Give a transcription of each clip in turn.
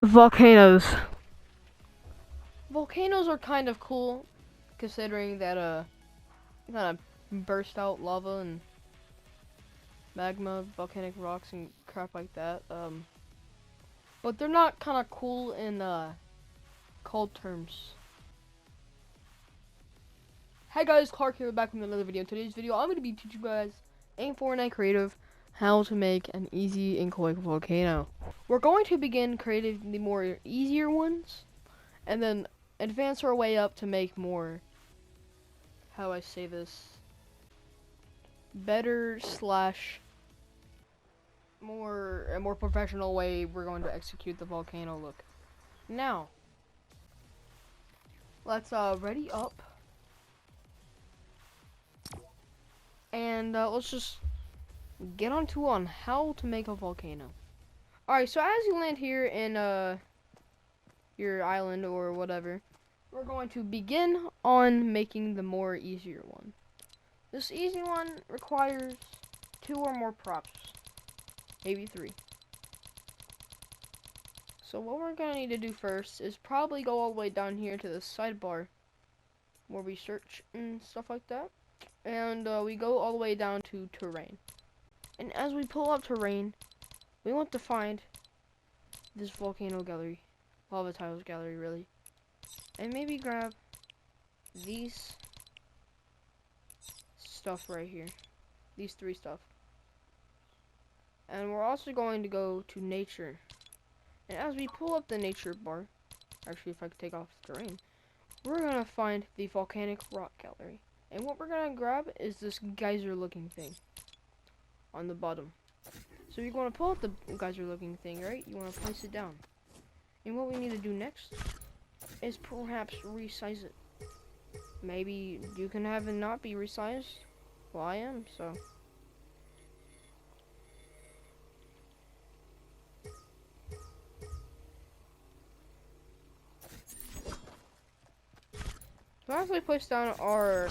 Volcanoes. Volcanoes are kind of cool, considering that kind of burst out lava and magma, volcanic rocks and crap like that. But they're not kind of cool in cold terms. Hey guys, Clark here, back with another video. In today's video, I'm going to be teaching you guys in Fortnite Creative how to make an easy and quick volcano. We're going to begin creating the more easier ones, and then advance our way up to make more, how do I say this, better slash a more professional way we're going to execute the volcano look. Now, let's ready up, and let's just get on how to make a volcano. Alright, so as you land here in your island or whatever, we're going to begin on making the more easier one. This easy one requires 2 or more props, maybe 3. So what we're gonna need to do first is probably go all the way down here to the sidebar where we search and stuff like that, and we go all the way down to terrain. And as we pull up terrain, we want to find this volcano gallery, lava tiles gallery really, and maybe grab these stuff right here, these 3 stuff. And we're also going to go to nature, and as we pull up the nature bar, actually if I could take off the terrain, we're gonna find the volcanic rock gallery, and what we're gonna grab is this geyser looking thing on the bottom. So you're going to pull up the geyser looking thing, right? You want to place it down. And what we need to do next is perhaps resize it. Maybe you can have it not be resized. Well, I am, so. So as we place down our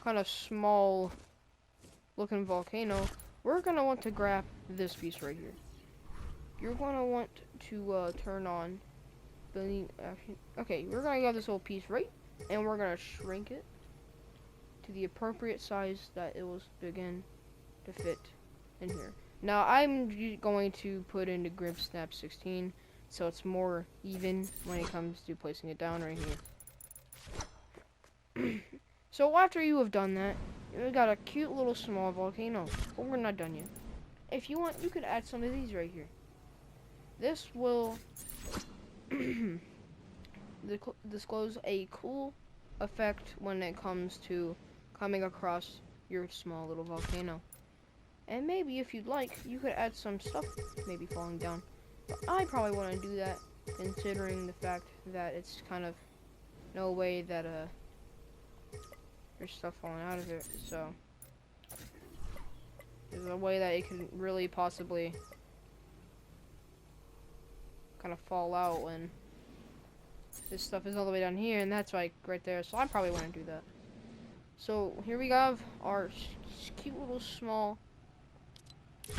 kind of small looking volcano, we're going to want to grab this piece right here. You're going to want to turn on the okay, we're going to grab this whole piece right, and we're going to shrink it to the appropriate size that it will begin to fit in here. Now I'm going to put in the grip snap 16 so it's more even when it comes to placing it down right here. So after you have done that, we got a cute little small volcano, but we're not done yet. If you want, you could add some of these right here. This will disclose a cool effect when it comes to coming across your small little volcano. And maybe if you'd like, you could add some stuff maybe falling down. But I probably want to do that, considering the fact that it's kind of no way that there's stuff falling out of it, so there's a way that it could really possibly kind of fall out when this stuff is all the way down here, and that's like right there, so I probably want to do that. So here we have our cute little small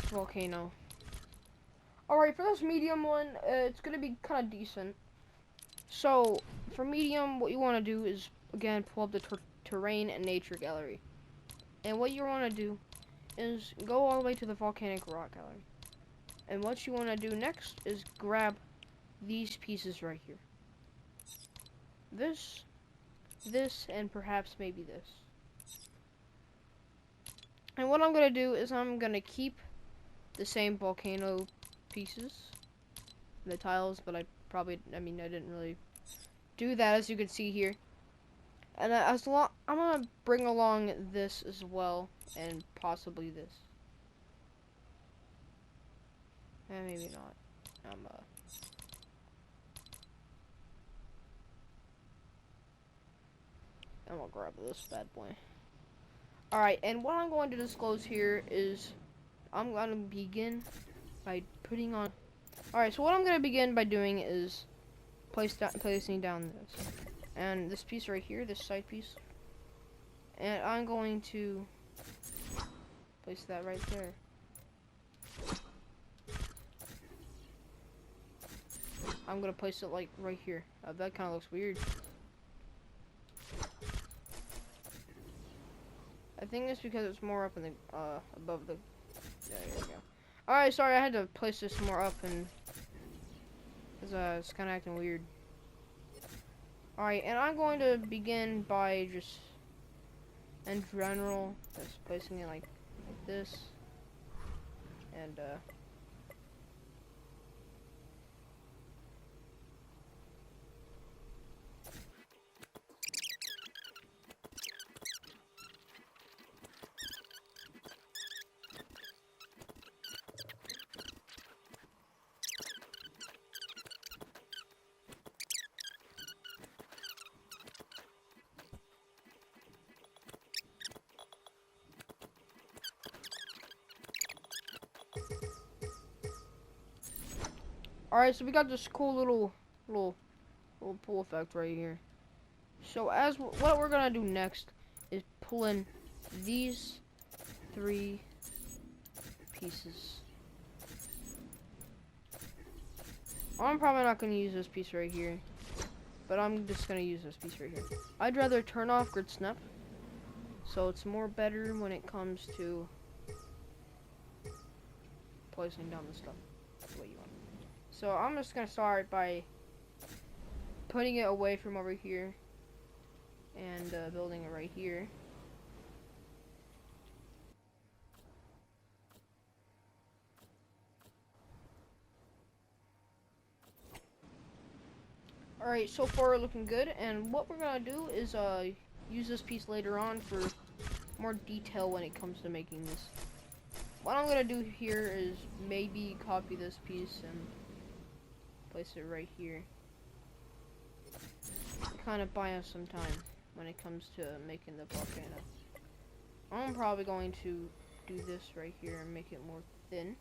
volcano. Alright, for this medium one, it's gonna be kind of decent. So for medium, what you want to do is again pull up the terrain and nature gallery, and what you want to do is go all the way to the volcanic rock gallery, and what you want to do next is grab these pieces right here, this, and perhaps maybe this. And what I'm gonna do is I'm gonna keep the same volcano pieces, the tiles, but I didn't really do that, as you can see here. And I'm gonna bring along this as well, and possibly this. And maybe not. I'm gonna grab this bad boy. Alright, and what I'm going to disclose here is I'm gonna begin by putting on. Alright, so what I'm gonna begin by doing is placing down this. And this piece right here, this side piece, and I'm going to place that right there. I'm gonna place it like right here. That kind of looks weird. I think it's because it's more up in the above the. Yeah, there we go. All right, sorry, I had to place this more up and because it's kind of acting weird. All right, and I'm going to begin by just in general, just placing it like this, and alright, so we got this cool little pool effect right here. So what we're gonna do next is pull in these 3 pieces. I'm probably not gonna use this piece right here, but I'm just gonna use this piece right here. I'd rather turn off grid snap, so it's more better when it comes to placing down the stuff the way you want. So I'm just gonna start by putting it away from over here and building it right here. Alright, so far looking good, and what we're gonna do is use this piece later on for more detail when it comes to making this. What I'm gonna do here is maybe copy this piece and place it right here. Kind of buy us some time when it comes to making the volcano. I'm probably going to do this right here and make it more thin.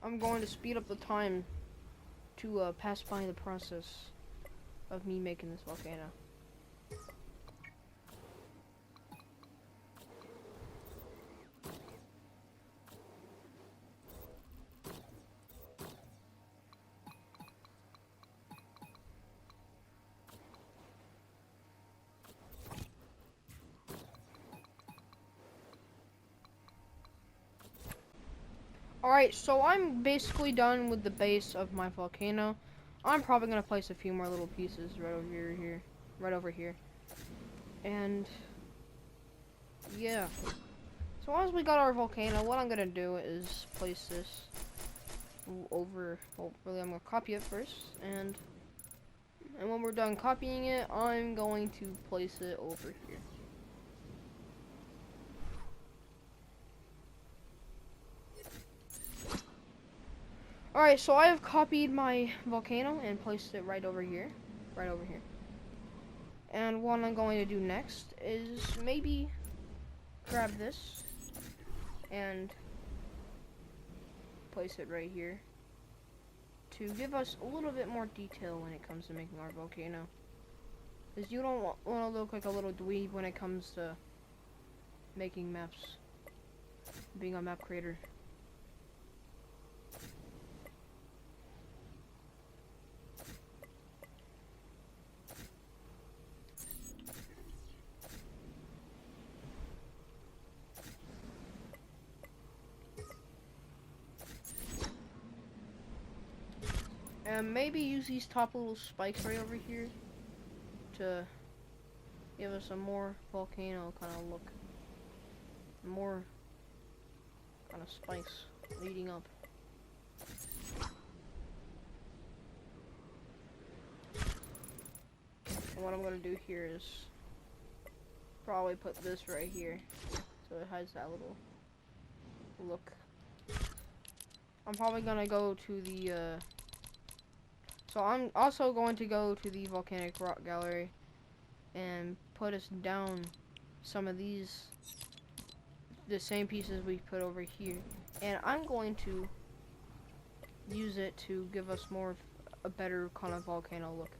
I'm going to speed up the time to pass by the process of me making this volcano. Alright, so I'm basically done with the base of my volcano. I'm probably gonna place a few more little pieces right over here. And yeah. So once we got our volcano, what I'm gonna do is place this over. Well, really, I'm gonna copy it first, and when we're done copying it, I'm going to place it over here. Alright, so I have copied my volcano and placed it right over here. And what I'm going to do next is maybe grab this and place it right here to give us a little bit more detail when it comes to making our volcano. Because you don't want to look like a little dweeb when it comes to making maps, being a map creator. And maybe use these top little spikes right over here to give us a more volcano kind of look. More kind of spikes leading up. And what I'm going to do here is probably put this right here so it has that little look. I'm probably going to go to the so I'm also going to go to the volcanic rock gallery and put us down some of these, the same pieces we put over here, and I'm going to use it to give us a better kind of volcano look.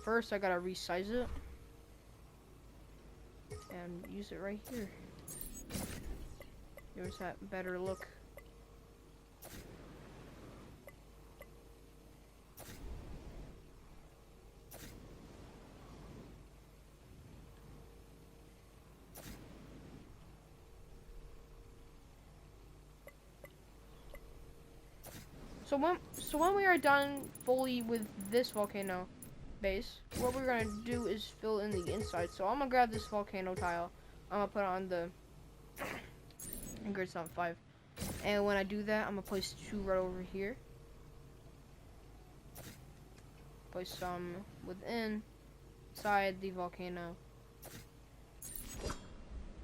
First I gotta resize it and use it right here. There's that better look. So when we are done fully with this volcano base, what we're gonna do is fill in the inside. So I'm gonna grab this volcano tile. I'm gonna put it on the gridstone 5. And when I do that, I'm gonna place 2 right over here. Place some within inside the volcano.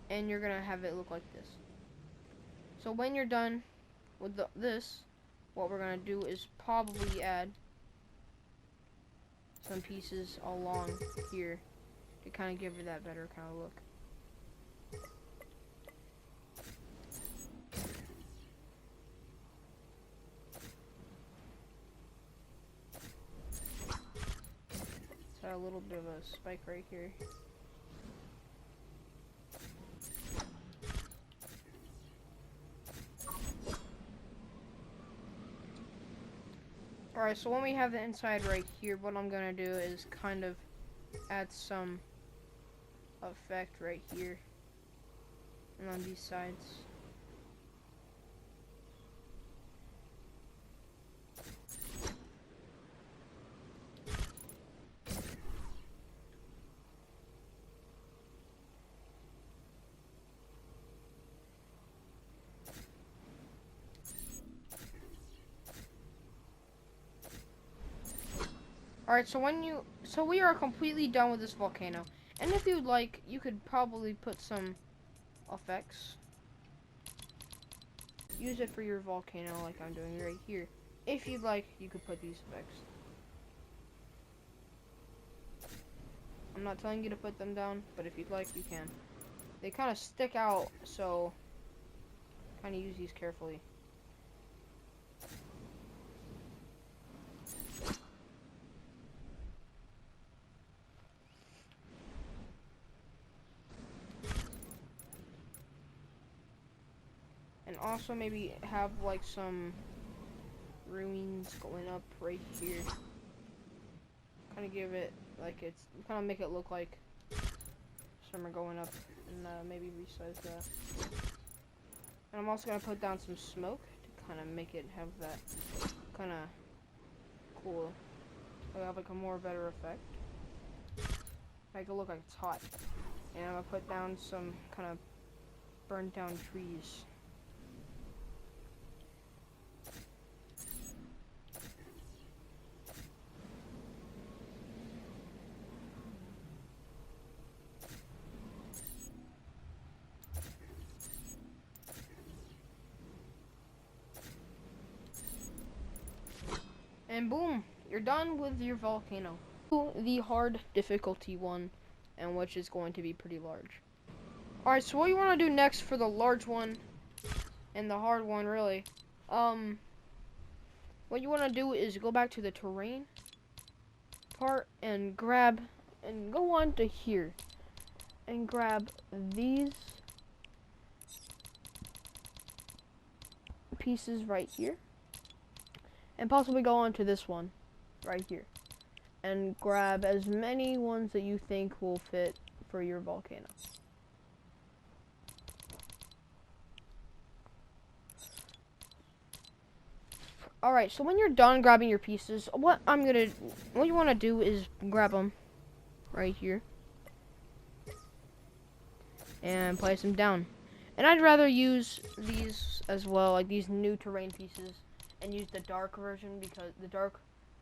And you're gonna have it look like this. So when you're done with this, what we're gonna do is probably add some pieces along here to kind of give it that better kind of look. So a little bit of a spike right here. Alright, so when we have the inside right here, what I'm gonna do is kind of add some effect right here and on these sides. Alright, so we are completely done with this volcano. And if you'd like, you could probably put some effects. Use it for your volcano like I'm doing right here. If you'd like, you could put these effects. I'm not telling you to put them down, but if you'd like, you can. They kind of stick out, so kind of use these carefully. And also maybe have like some ruins going up right here. Kind of give it like it's kind of make it look like some are going up, and maybe resize that. And I'm also gonna put down some smoke to kind of make it have that kind of cool. So have like a more better effect. Make it look like it's hot. And I'm gonna put down some kind of burnt down trees. And boom, you're done with your volcano. The hard difficulty one, and which is going to be pretty large. Alright, so what you want to do next for the large one, and the hard one really, what you want to do is go back to the terrain part and grab, and go on to here, and grab these pieces right here. And possibly go on to this one, right here. And grab as many ones that you think will fit for your volcano. Alright, so when you're done grabbing your pieces, what you want to do is grab them right here. And place them down. And I'd rather use these as well, like these new terrain pieces. And use the dark version because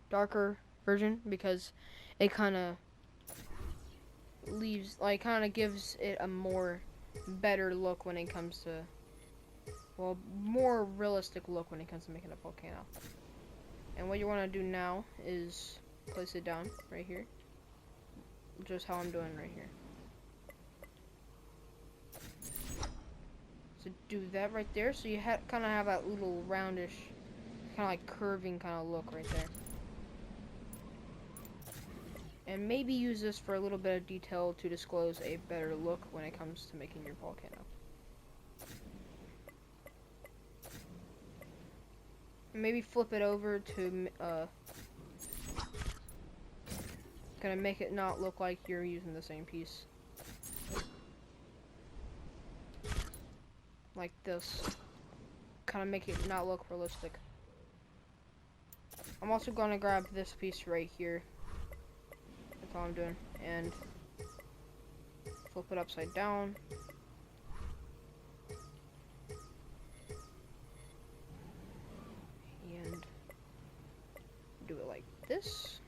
darker version because it kind of leaves, like, kind of gives it a more better look when it comes to, well, more realistic look when it comes to making a volcano. And what you want to do now is place it down right here, just how I'm doing right here. So do that right there, so you kind of have that little roundish, kind of like curving kind of look right there. And maybe use this for a little bit of detail to disclose a better look when it comes to making your volcano. Maybe flip it over to kind of make it not look like you're using the same piece. Like this. Kind of make it not look realistic. I'm also going to grab this piece right here. That's all I'm doing. And flip it upside down. And do it like this.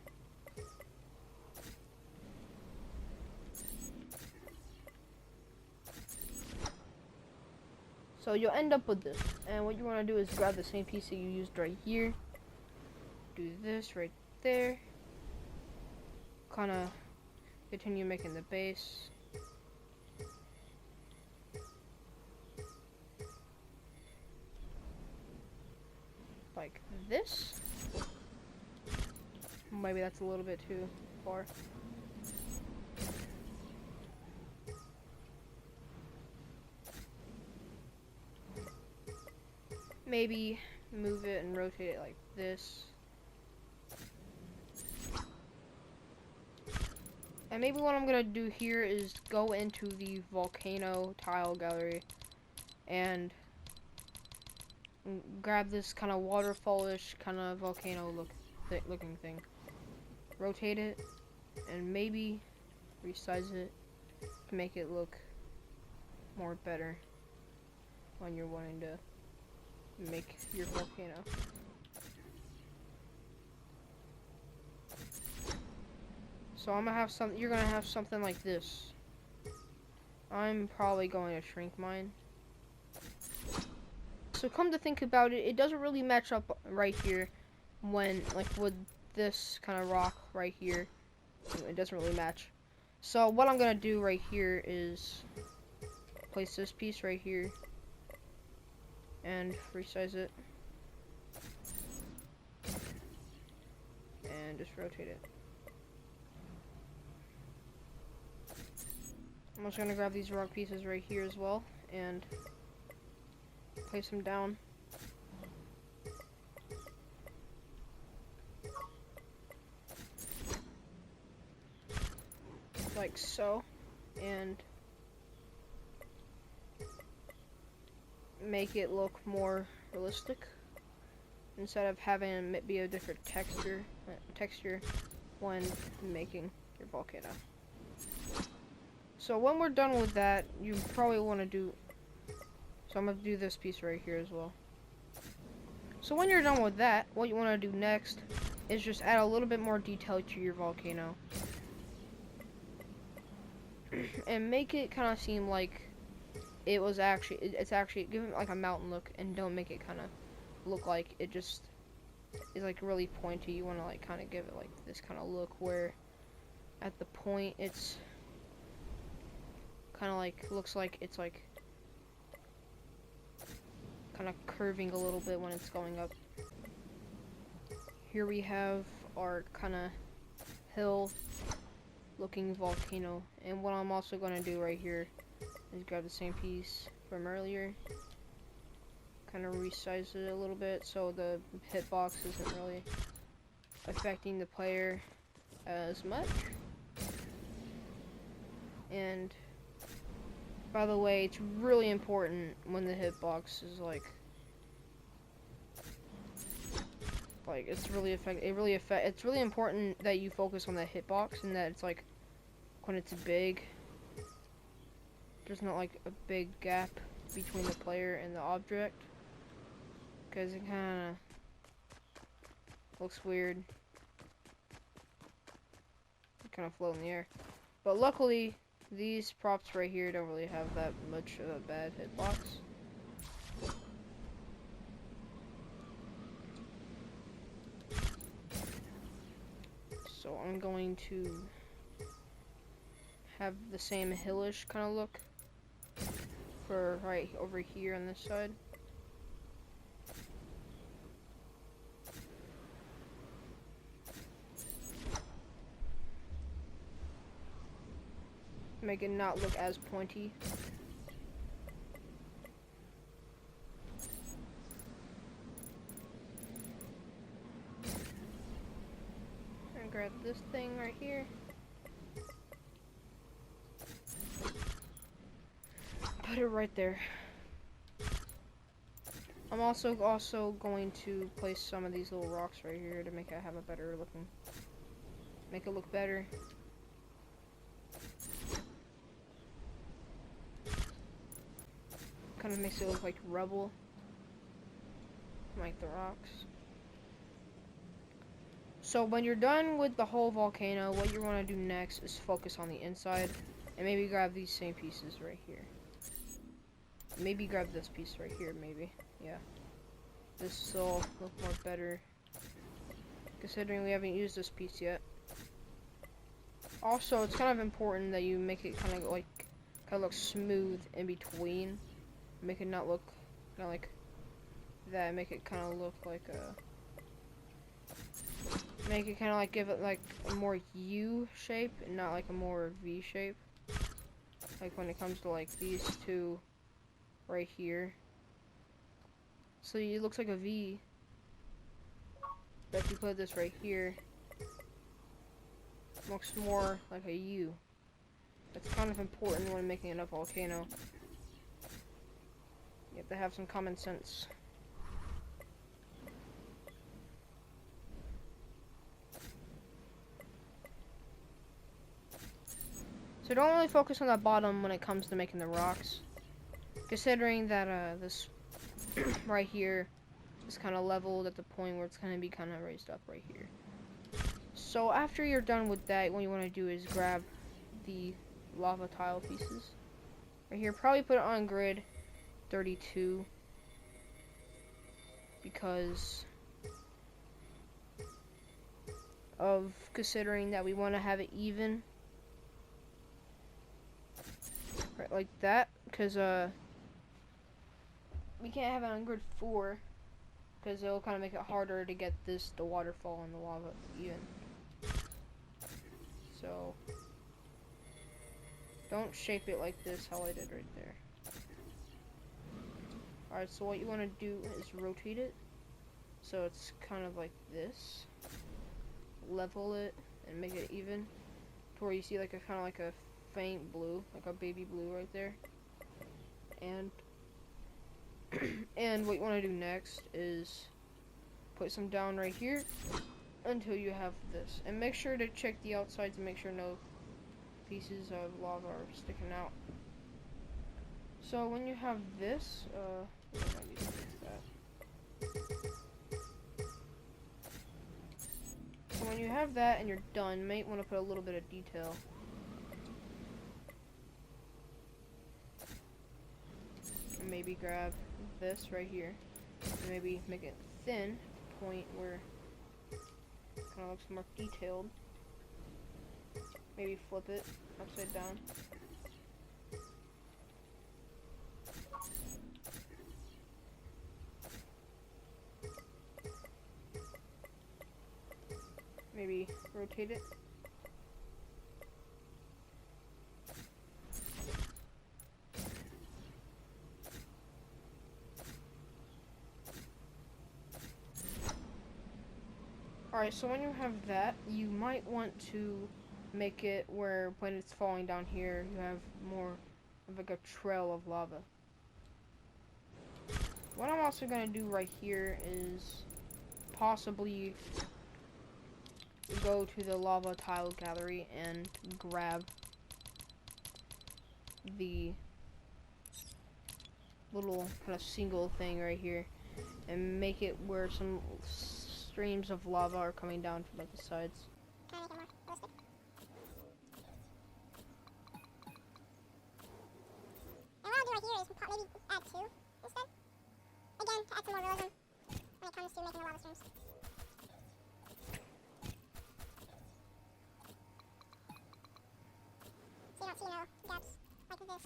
So you'll end up with this. And what you want to do is grab the same piece that you used right here. Do this right there. Kind of continue making the base. Like this. Maybe that's a little bit too far. Maybe move it and rotate it like this. And maybe what I'm gonna do here is go into the volcano tile gallery and grab this kind of waterfallish kind of volcano looking thing. Rotate it and maybe resize it to make it look more better when you're wanting to make your volcano. So I'm gonna have you're gonna have something like this. I'm probably going to shrink mine. So come to think about it, it doesn't really match up right here when, like, with this kind of rock right here. It doesn't really match. So what I'm gonna do right here is place this piece right here and resize it and just rotate it. I'm just gonna grab these rock pieces right here as well and place them down. Like so. And make it look more realistic instead of having it be a different texture when making your volcano. So when we're done with that, you probably want to do, so I'm going to do this piece right here as well. So when you're done with that, what you want to do next is just add a little bit more detail to your volcano. And make it kind of seem like it's actually, give it like a mountain look, and don't make it kind of look like it just is like really pointy. You want to like kind of give it like this kind of look where at the point it's kind of like, looks like it's like kind of curving a little bit when it's going up. Here we have our kind of hill looking volcano, and what I'm also going to do right here is grab the same piece from earlier, kind of resize it a little bit so the hitbox isn't really affecting the player as much. And by the way, it's really important when the hitbox is like it's really it's really important that you focus on the hitbox, and that it's like when it's big, there's not like a big gap between the player and the object, because it kind of looks weird. It kind of float in the air. But luckily, these props right here don't really have that much of a bad hitbox. So I'm going to have the same hillish kind of look for right over here on this side. Make it not look as pointy. And grab this thing right here. Put it right there. I'm also going to place some of these little rocks right here to make it have a better looking, make it look better. Kind of makes it look like rubble, like the rocks. So when you're done with the whole volcano, what you want to do next is focus on the inside, and maybe grab these same pieces right here. Maybe grab this piece right here, maybe. Yeah. This will look more better, considering we haven't used this piece yet. Also, it's kind of important that you make it kind of look smooth in between. Make it not look kind of like that. Make it kind of look like a. Make it kind of like give it like a more U shape and not like a more V shape. Like when it comes to like these two right here. So it looks like a V. But if you put this right here, it looks more like a U. That's kind of important when making a volcano. You have to have some common sense. So don't really focus on the bottom when it comes to making the rocks. Considering that this right here is kind of leveled at the point where it's going to be kind of raised up right here. So after you're done with that, what you want to do is grab the lava tile pieces right here. Probably put it on grid 32 because of considering that we want to have it even. Right, like that, because we can't have it on grid 4 because it'll kind of make it harder to get the waterfall and the lava even. So don't shape it like this, how I did right there. Alright, so what you want to do is rotate it so it's kind of like this. Level it and make it even to where you see like a kind of like a faint blue, like a baby blue right there. And and what you want to do next is put some down right here until you have this, and make sure to check the outside to make sure no pieces of lava are sticking out. So when you have this, so when you have that and you're done, you might want to put a little bit of detail. And maybe grab this right here, and maybe make it thin, point where it kind of looks more detailed. Maybe flip it upside down. Maybe rotate it. Alright, so when you have that, you might want to make it where when it's falling down here, you have more of like a trail of lava. What I'm also going to do right here is possibly go to the lava tile gallery and grab the little kind of single thing right here and make it where some streams of lava are coming down from like the sides. Can I make it more realistic? And what I'll do right here is maybe add 2 instead. Again, to add some more realism when it comes to making the lava streams. So you don't see no gaps like this.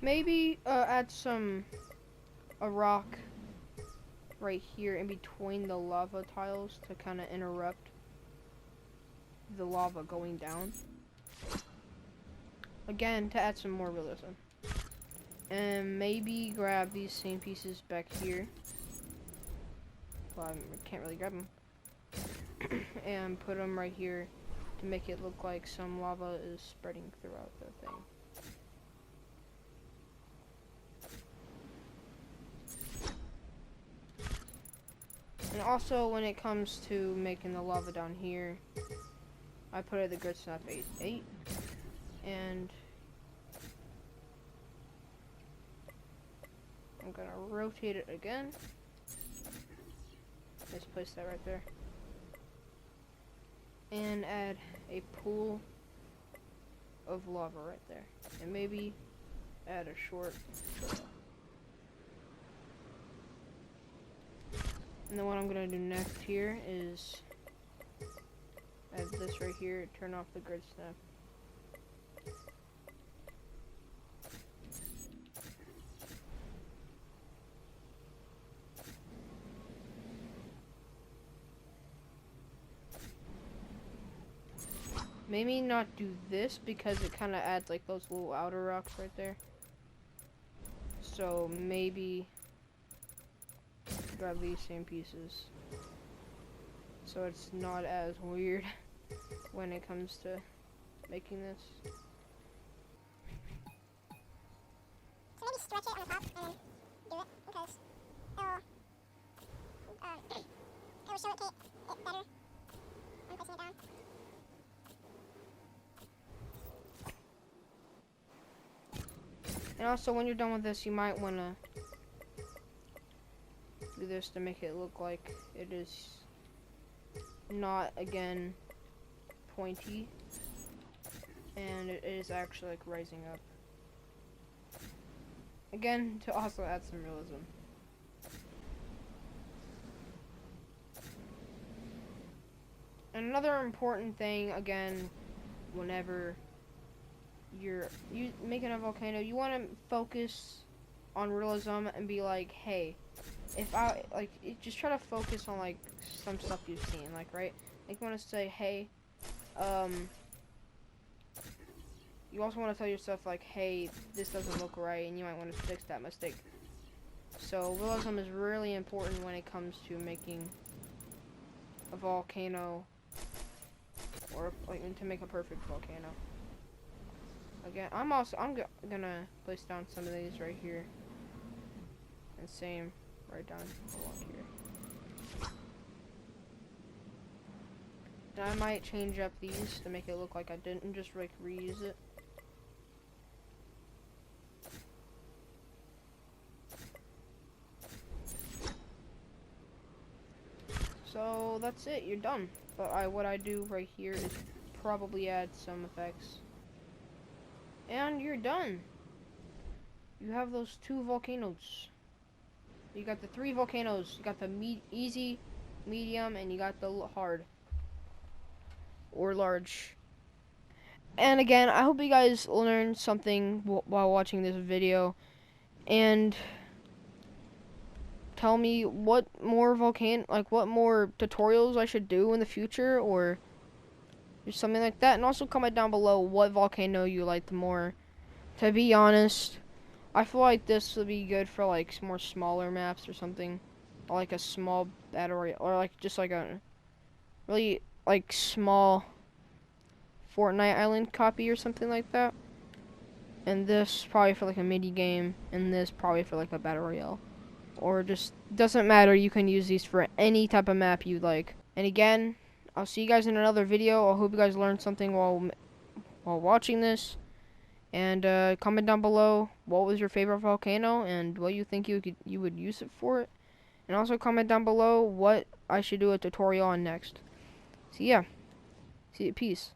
Maybe add a rock right here in between the lava tiles to kind of interrupt the lava going down. Again, to add some more realism. And maybe grab these same pieces back here. Well, I can't really grab them. And put them right here to make it look like some lava is spreading throughout the thing. And also, when it comes to making the lava down here, I put it the grid snap 8, and I'm gonna rotate it again. Just place that right there. And add a pool of lava right there. And maybe add a short trail. And then what I'm gonna do next here is add this right here, turn off the grid snap. Maybe not do this because it kind of adds like those little outer rocks right there. So maybe grab these same pieces so it's not as weird when it comes to making this. So maybe stretch it on the top and then do it because it'll show it better when placing it down. And also, when you're done with this, you might want to do this to make it look like it is not, again, pointy, and it is actually like rising up. Again, to also add some realism. And another important thing, again, whenever you're making a volcano, you want to focus on realism and be like, hey, if I like just try to focus on like some stuff you've seen, like, right, like you want to say, hey, you also want to tell yourself like, hey, this doesn't look right, and you might want to fix that mistake. So realism is really important when it comes to making a volcano, or like to make a perfect volcano. Again, I'm gonna place down some of these right here, and same right down along here. And I might change up these to make it look like I didn't just like reuse it. So that's it, you're done. But what I do right here is probably add some effects. And you're done. You have those 2 volcanoes. You got the 3 volcanoes. You got the easy, medium, and you got the hard. Or large. And again, I hope you guys learned something while watching this video. And tell me what more what more tutorials I should do in the future, or just something like that. And also comment down below what volcano you like the more. To be honest, I feel like this would be good for like more smaller maps or something, or like a small battery, or like just like a really like small Fortnite island copy or something like that. And this probably for like a mini game, and this probably for like a battle royale, or just doesn't matter. You can use these for any type of map you like. And again, I'll see you guys in another video. I hope you guys learned something while watching this. And comment down below what was your favorite volcano and what you think you would use it for. And also comment down below what I should do a tutorial on next. So yeah, peace.